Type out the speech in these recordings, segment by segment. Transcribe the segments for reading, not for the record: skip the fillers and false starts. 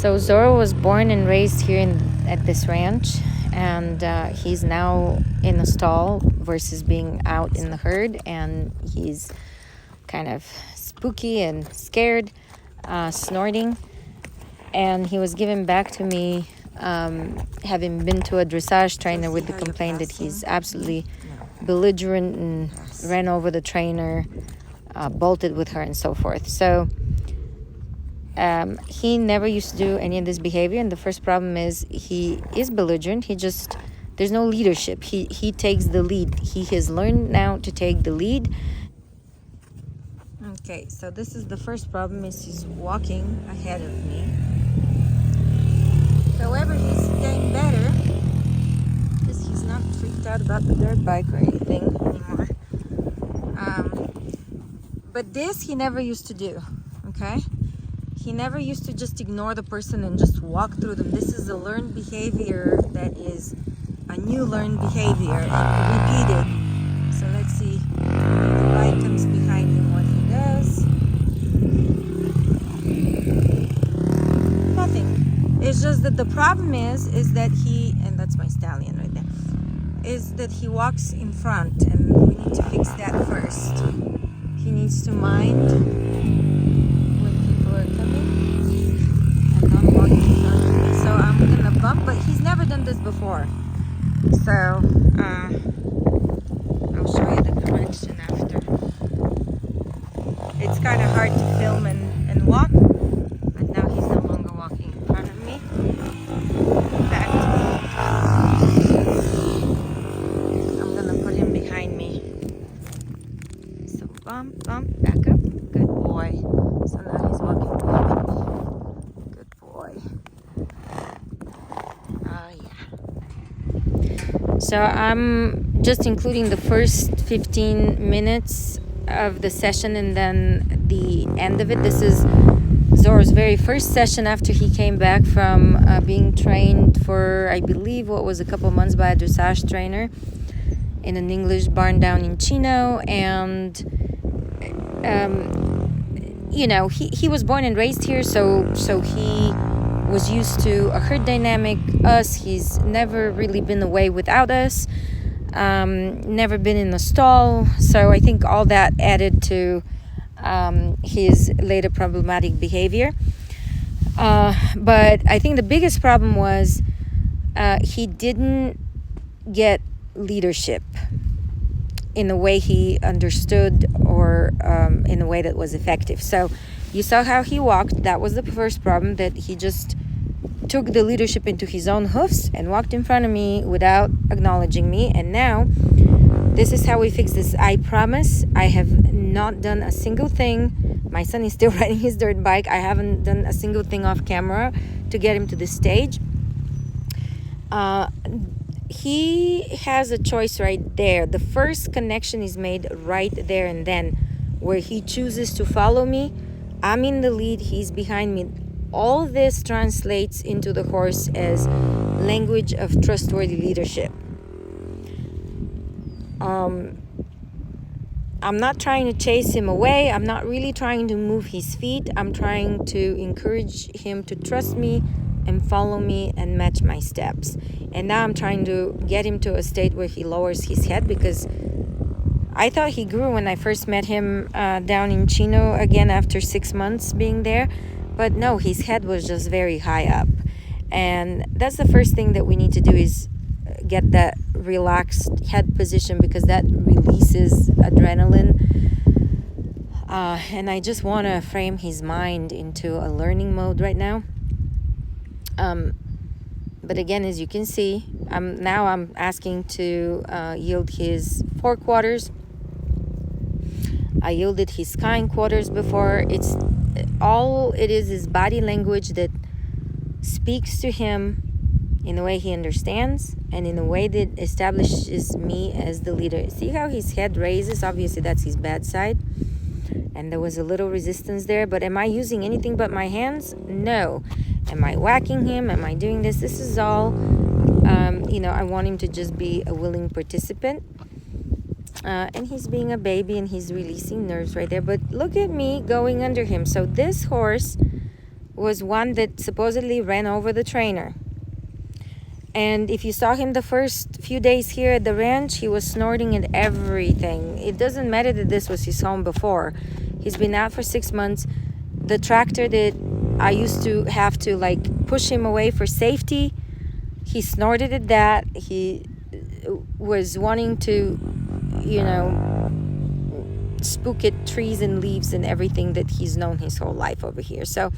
So Zoro was born and raised here at this ranch, and he's now in a stall versus being out in the herd, and he's kind of spooky and scared, snorting. And he was given back to me, having been to a dressage trainer with the complaint that he's absolutely belligerent and ran over the trainer, bolted with her, and so forth. So he never used to do any of this behavior, and the first problem is he is belligerent. There's no leadership. He takes the lead. He has learned now to take the lead. Okay, so this is the first problem, is he's walking ahead of me. However, he's getting better because he's not freaked out about the dirt bike or anything anymore. But this he never used to do, okay? He never used to just ignore the person and just walk through them. This is a learned behavior that is a new learned behavior and repeated. So let's see, when the bike comes behind him, what he does. Nothing. It's just that the problem is that he, and that's my stallion right there, is that he walks in front, and we need to fix that first. He needs to mind when people are coming and not walking in front of me. So I'm gonna bump, but he's never done this before. So I'll show you the correction after. It's kind of hard to film and walk, but now he's no longer walking in front of me. Back to I'm gonna put him behind me. So bump, back up. Good boy. So now he's walking behind me. Good boy. So I'm just including the first 15 minutes of the session and then the end of it. This is Zoro's very first session after he came back from being trained for, I believe, what was a couple months by a dressage trainer in an English barn down in Chino. And he was born and raised here, so he was used to a herd dynamic. He's never really been away without us, never been in a stall. So I think all that added to his later problematic behavior. But I think the biggest problem was he didn't get leadership in a way he understood, or in a way that was effective. So you saw how he walked. That was the first problem, that he just took the leadership into his own hoofs and walked in front of me without acknowledging me. And now this is how we fix this. I promise I have not done a single thing. My son is still riding his dirt bike. I haven't done a single thing off camera to get him to this stage. He has a choice right there. The first connection is made right there and then, where he chooses to follow me. I'm in the lead, he's behind me. All this translates into the horse as language of trustworthy leadership. I'm not trying to chase him away. I'm not really trying to move his feet. I'm trying to encourage him to trust me and follow me and match my steps. And now I'm trying to get him to a state where he lowers his head, because I thought he grew when I first met him down in Chino again after 6 months being there. But no, his head was just very high up. And that's the first thing that we need to do, is get that relaxed head position, because that releases adrenaline. And I just want to frame his mind into a learning mode right now. But again, as you can see, I'm asking to yield his forequarters. I yielded his hindquarters before. It's all it is body language that speaks to him in a way he understands and in a way that establishes me as the leader. See how his head raises? Obviously, that's his bad side. And there was a little resistance there. But am I using anything but my hands? No. Am I whacking him? Am I doing this? This is all, I want him to just be a willing participant. And he's being a baby and he's releasing nerves right there. But look at me going under him. So this horse was one that supposedly ran over the trainer. And if you saw him the first few days here at the ranch, he was snorting at everything. It doesn't matter that this was his home before. He's been out for 6 months. The tractor that I used to have to like push him away for safety, he snorted at that. He was wanting to, spook at trees and leaves and everything that he's known his whole life over here. So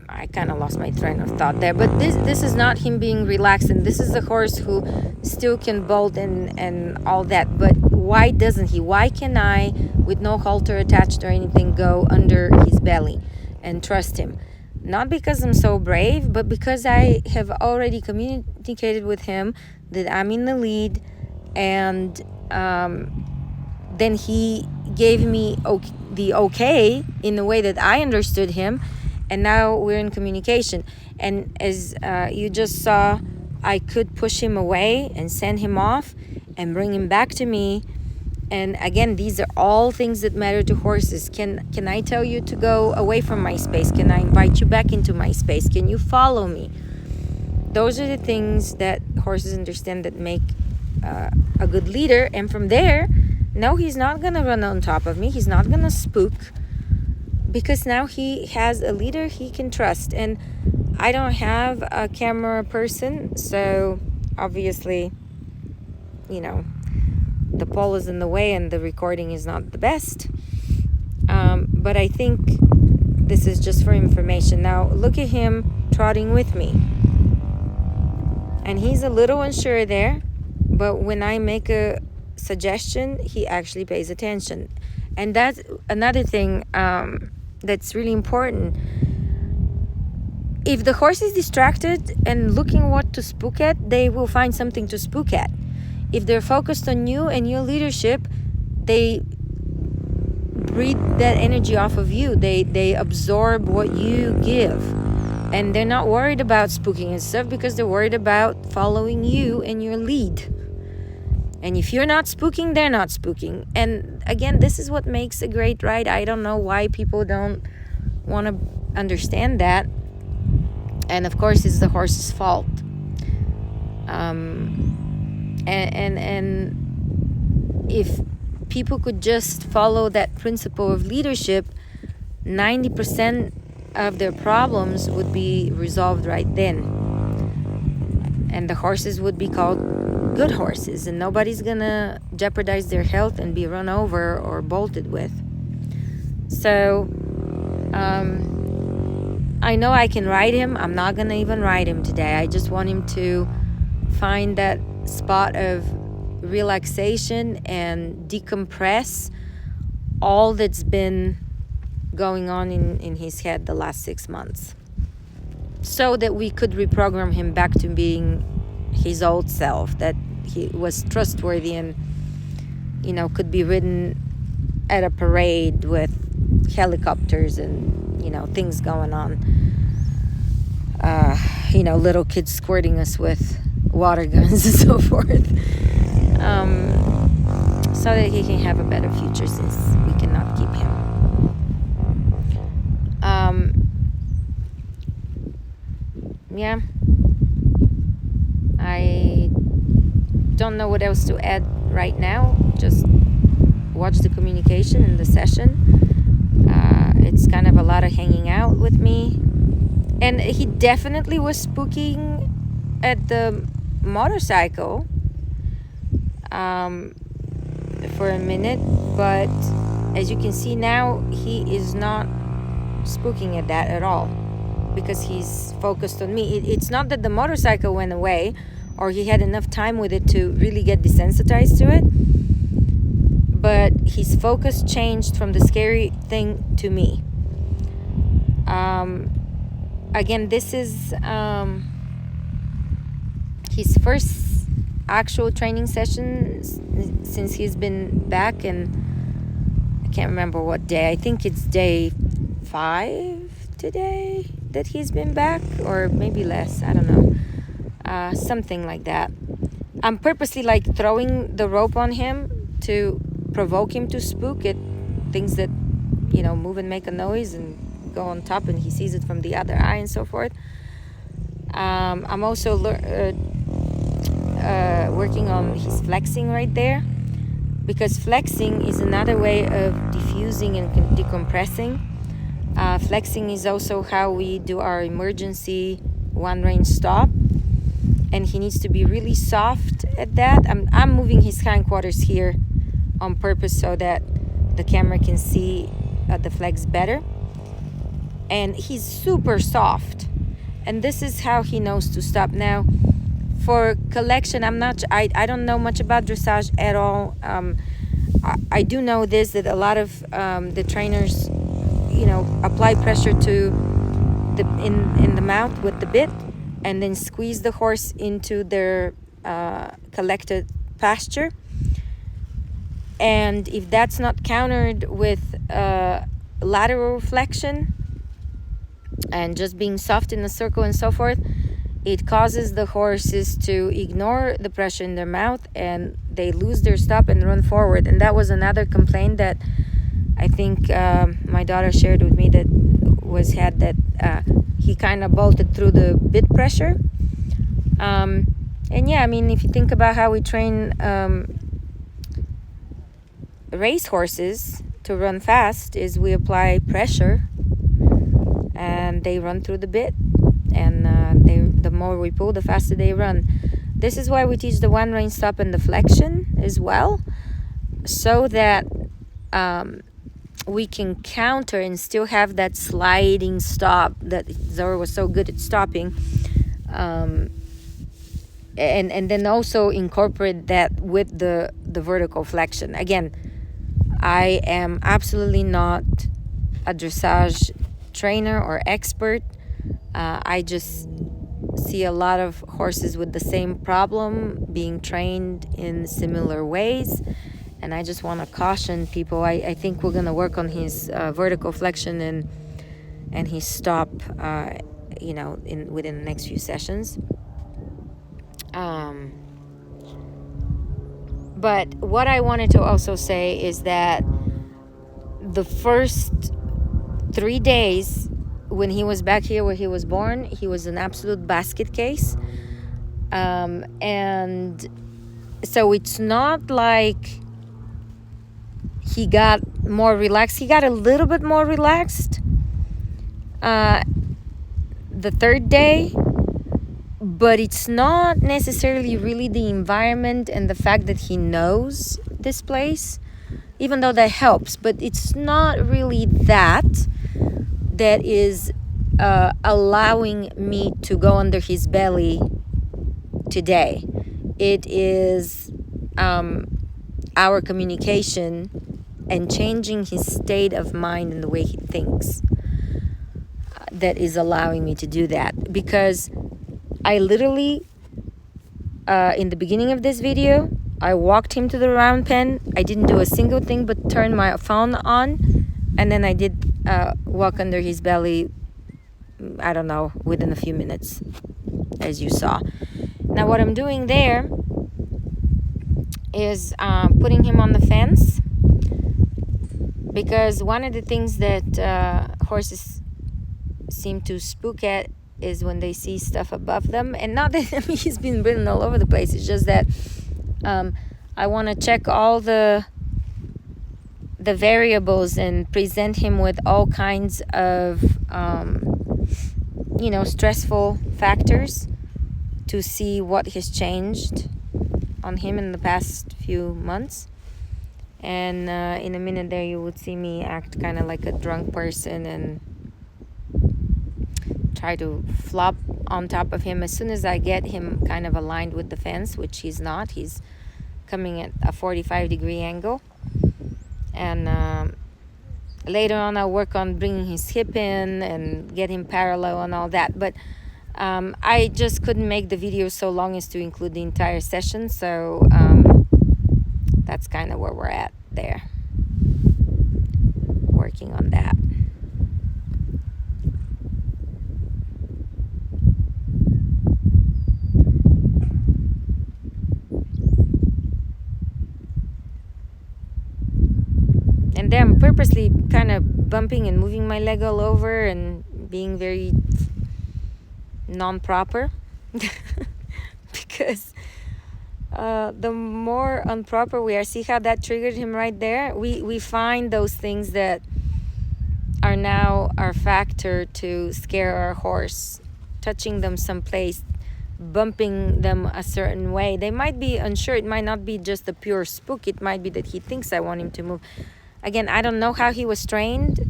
I kind of lost my train of thought there, but this is not him being relaxed, and this is a horse who still can bolt and all that. But why doesn't he? Why can I, with no halter attached or anything, go under his belly and trust him? Not because I'm so brave, but because I have already communicated with him that I'm in the lead, and then he gave me the okay in the way that I understood him, and now we're in communication. And as you just saw, I could push him away and send him off and bring him back to me. And again, these are all things that matter to horses. Can I tell you to go away from my space? Can I invite you back into my space? Can you follow me? Those are the things that horses understand that make a good leader. And from there, no, he's not going to run on top of me. He's not going to spook, because now he has a leader he can trust. And I don't have a camera person, so obviously, the pole is in the way and the recording is not the best. But I think this is just for information. Now, look at him trotting with me. And he's a little unsure there, but when I make a suggestion, he actually pays attention. And that's another thing that's really important. If the horse is distracted and looking what to spook at, they will find something to spook at. If they're focused on you and your leadership, they breathe that energy off of you. They absorb what you give. And they're not worried about spooking and stuff, because they're worried about following you and your lead. And if you're not spooking, they're not spooking. And again, this is what makes a great ride. I don't know why people don't want to understand that. And of course, it's the horse's fault. And if people could just follow that principle of leadership, 90% of their problems would be resolved right then. And the horses would be called good horses, and nobody's gonna jeopardize their health and be run over or bolted with. So I know I can ride him. I'm not gonna even ride him today. I just want him to find that spot of relaxation and decompress all that's been going on in his head the last 6 months, so that we could reprogram him back to being his old self, that he was trustworthy and could be ridden at a parade with helicopters and things going on, little kids squirting us with water guns and so forth, so that he can have a better future, since we cannot keep him. Yeah, I don't know what else to add right now. Just watch the communication in the session. It's kind of a lot of hanging out with me, and he definitely was spooking at the motorcycle for a minute, but as you can see now, he is not spooking at that at all, because he's focused on me. It's not that the motorcycle went away or he had enough time with it to really get desensitized to it, but his focus changed from the scary thing to me. Again, this is his first actual training session since he's been back, and I can't remember what day. I think it's day 5 today that he's been back, or maybe less, I don't know, something like that. I'm purposely throwing the rope on him to provoke him to spook. It things that, you know, move and make a noise and go on top, and he sees it from the other eye and so forth. I'm also working on his flexing right there, because flexing is another way of diffusing and decompressing. Flexing is also how we do our emergency one range stop, and he needs to be really soft at that. I'm moving his hindquarters here on purpose so that the camera can see the flex better. And he's super soft, and this is how he knows to stop. Now for collection, I don't know much about dressage at all. I do know this, that a lot of the trainers, you know, apply pressure to in the mouth with the bit, and then squeeze the horse into their collected pasture. And if that's not countered with lateral flexion and just being soft in a circle and so forth, it causes the horses to ignore the pressure in their mouth, and they lose their stop and run forward. And that was another complaint that I think my daughter shared with me, that he kind of bolted through the bit pressure. And yeah, I mean, if you think about how we train race horses to run fast, is we apply pressure and they run through the bit, and the more we pull, the faster they run. This is why we teach the one range stop and the flexion as well, so that we can counter and still have that sliding stop that Zoro was so good at stopping, and then also incorporate that with the vertical flexion. Again, I am absolutely not a dressage trainer or expert. I just see a lot of horses with the same problem being trained in similar ways, and I just want to caution people. I think we're going to work on his vertical flexion and his stop, you know, within the next few sessions. But what I wanted to also say is that the first 3 days when he was back here where he was born, he was an absolute basket case. And so it's not like he got more relaxed. He got a little bit more relaxed the 3rd day, but it's not necessarily really the environment and the fact that he knows this place, even though that helps. But it's not really that is allowing me to go under his belly today. It is our communication and changing his state of mind and the way he thinks that is allowing me to do that. Because I literally, in the beginning of this video, I walked him to the round pen. I didn't do a single thing but turn my phone on, and then I did walk under his belly, I don't know, within a few minutes, as you saw. Now what I'm doing there is putting him on the fence, because one of the things that horses seem to spook at is when they see stuff above them. And not that, I mean, he's been ridden all over the place. It's just that I want to check all the variables and present him with all kinds of you know, stressful factors to see what has changed on him in the past few months. And in a minute there you would see me act kind of like a drunk person and try to flop on top of him as soon as I get him kind of aligned with the fence, which he's not. He's coming at a 45-degree angle. And later on I'll work on bringing his hip in and get him parallel and all that. But I just couldn't make the video so long as to include the entire session. So that's kind of where we're at there, working on that. purposely kind of bumping and moving my leg all over and being very non-proper. Because the more improper we are, see how that triggered him right there? We find those things that are now our factor to scare our horse, touching them someplace, bumping them a certain way. They might be unsure. It might not be just a pure spook. It might be that he thinks I want him to move. Again, I don't know how he was trained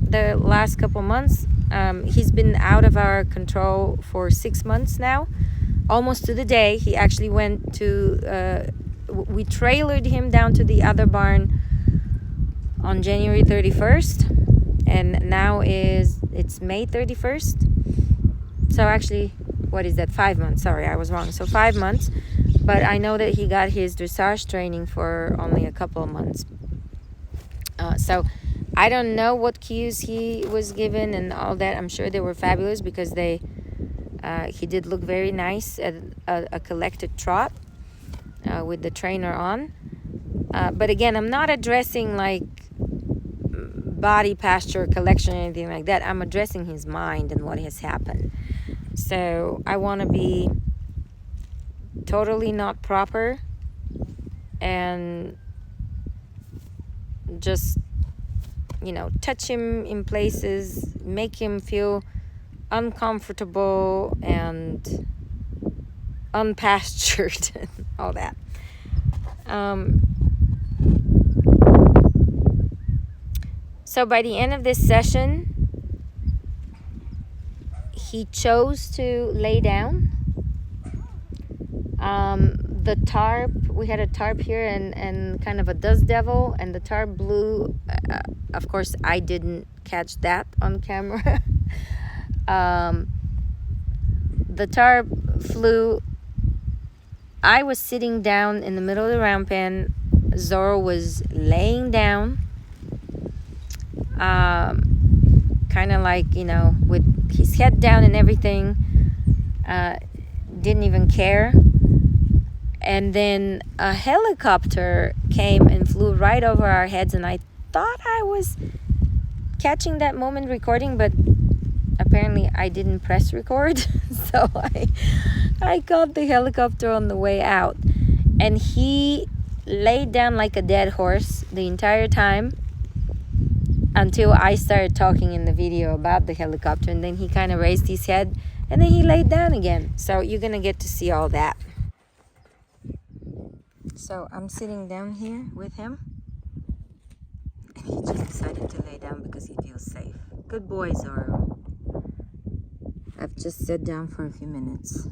the last couple months. He's been out of our control for 6 months now, almost to the day. He actually went to, we trailered him down to the other barn on January 31st. And now it's May 31st. So actually, what is that? 5 months. Sorry, I was wrong. So 5 months. But I know that he got his dressage training for only a couple of months. So I don't know what cues he was given and all that. I'm sure they were fabulous because he did look very nice at a collected trot with the trainer on. But again, I'm not addressing like body pasture collection or anything like that. I'm addressing his mind and what has happened. So I want to be totally not proper and just, touch him in places, make him feel uncomfortable and unpastured and all that. So by the end of this session, he chose to lay down. The tarp, we had a tarp here and kind of a dust devil, and the tarp blew. Of course, I didn't catch that on camera. The tarp flew. I was sitting down in the middle of the round pen. Zoro was laying down. Kind of like, with his head down and everything, didn't even care. And then a helicopter came and flew right over our heads, and I thought I was catching that moment recording, but apparently I didn't press record. So I caught the helicopter on the way out, and he laid down like a dead horse the entire time until I started talking in the video about the helicopter, and then he kind of raised his head and then he laid down again. So you're gonna get to see all that. So I'm sitting down here with him, and he just decided to lay down because he feels safe. Good boy, Zoro. I've just sat down for a few minutes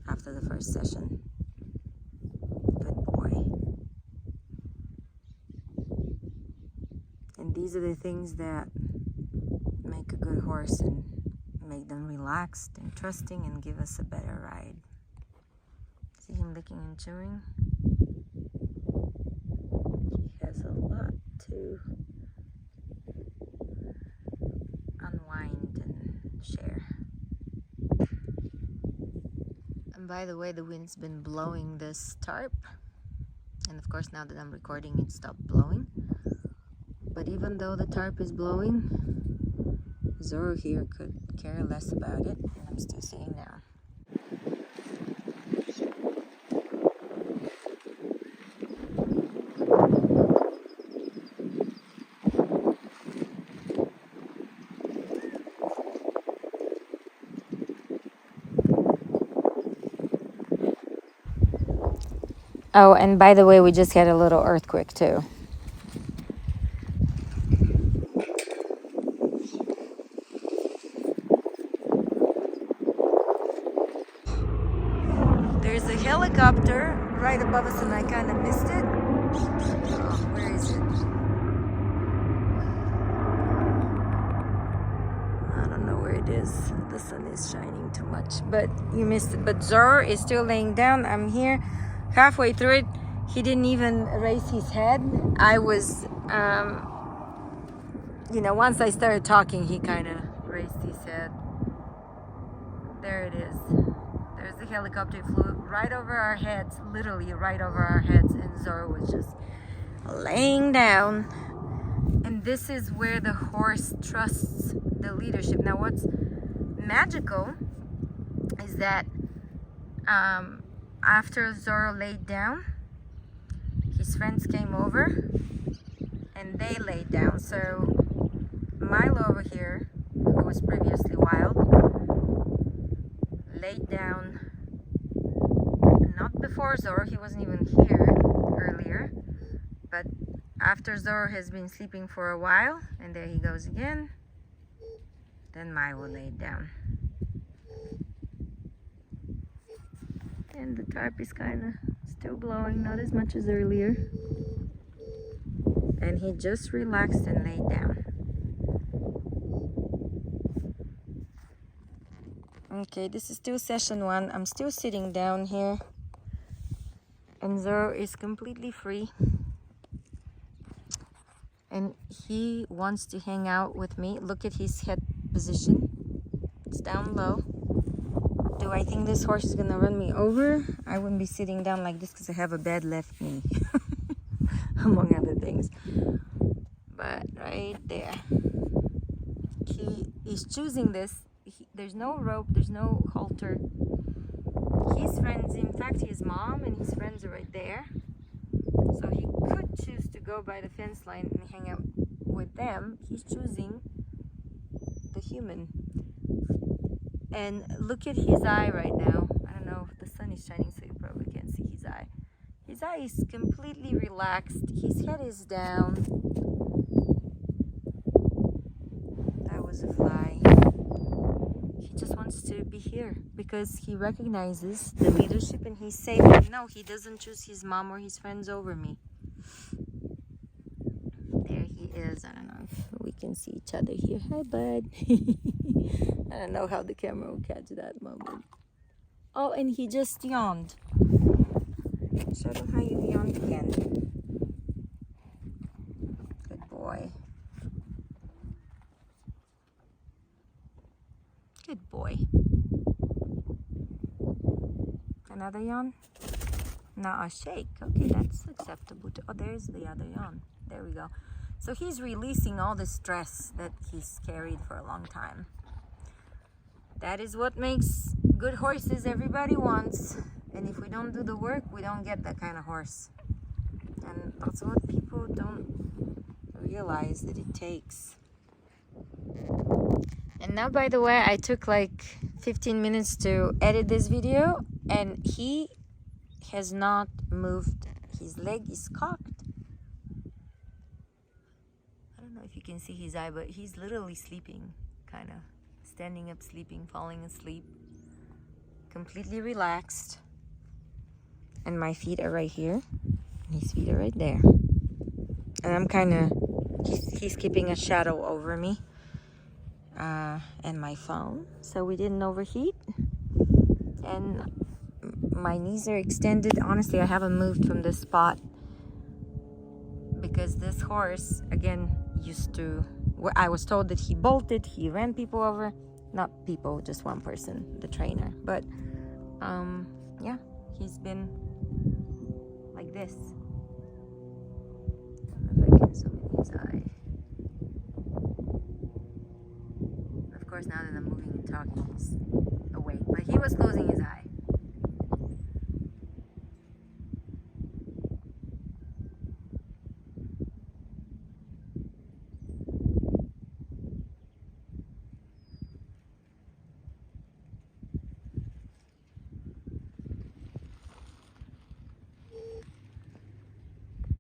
after the first session. Good boy. And these are the things that make a good horse and make them relaxed and trusting and give us a better ride. See him licking and chewing? He has a lot to unwind and share. And by the way, the wind's been blowing this tarp. And of course, now that I'm recording, it stopped blowing. But even though the tarp is blowing, Zoro here could care less about it, and I'm still sitting down. Oh, and by the way, we just had a little earthquake too. There's a helicopter right above us and I kind of missed it. Oh, where is it? I don't know where it is. The sun is shining too much, but you missed it. But Zoro is still laying down. I'm here halfway through it. He didn't even raise his head. I was, once I started talking, he kind of raised his head. There it is. There's the helicopter. It flew right over our heads, literally right over our heads, and Zoro was just laying down. And this is where the horse trusts the leadership. Now what's magical is that after Zoro laid down, his friends came over and they laid down. So Milo over here, who was previously wild, laid down not before Zoro, he wasn't even here earlier, but after Zoro has been sleeping for a while, and there he goes again, then Milo laid down. And the tarp is kind of still blowing, not as much as earlier. And he just relaxed and laid down. Okay, this is still session 1. I'm still sitting down here. And Zoro is completely free. And he wants to hang out with me. Look at his head position. It's down low. Do I think this horse is gonna run me over? I wouldn't be sitting down like this because I have a bad left knee. Among other things. But right there. He is choosing this. There's no rope, there's no halter. His friends, in fact his mom and his friends are right there. So he could choose to go by the fence line and hang out with them. He's choosing the human. And look at his eye right now. I don't know if the sun is shining, so you probably can't see his eye. His eye is completely relaxed. His head is down. That was a fly. He just wants to be here because he recognizes the leadership and he's safe. And no, he doesn't choose his mom or his friends over me. There he is. I don't know if we can see each other here. Hi, bud. I don't know how the camera will catch that moment. Oh, and he just yawned. Show them how you yawned again. Good boy. Good boy. Another yawn? Now a shake. Okay, that's acceptable too. Oh, there's the other yawn. There we go. So he's releasing all the stress that he's carried for a long time. That is what makes good horses everybody wants. And if we don't do the work, we don't get that kind of horse. And that's what people don't realize that it takes. And now, by the way, I took like 15 minutes to edit this video, and he has not moved. His leg is cocked. I don't know if you can see his eye, but he's literally sleeping, kind of. Standing up, sleeping, falling asleep. Completely relaxed. And my feet are right here. And his feet are right there. And I'm kind of... He's keeping a shadow over me. And my phone. So we didn't overheat. And my knees are extended. Honestly, I haven't moved from this spot. Because this horse, again, used to... I was told that he bolted, he ran people over. Not people, just one person, the trainer. But, yeah, he's been like this. I don't know if I can zoom in his eye. Of course, now that I'm moving and talking, he's awake. But he was closing his eye.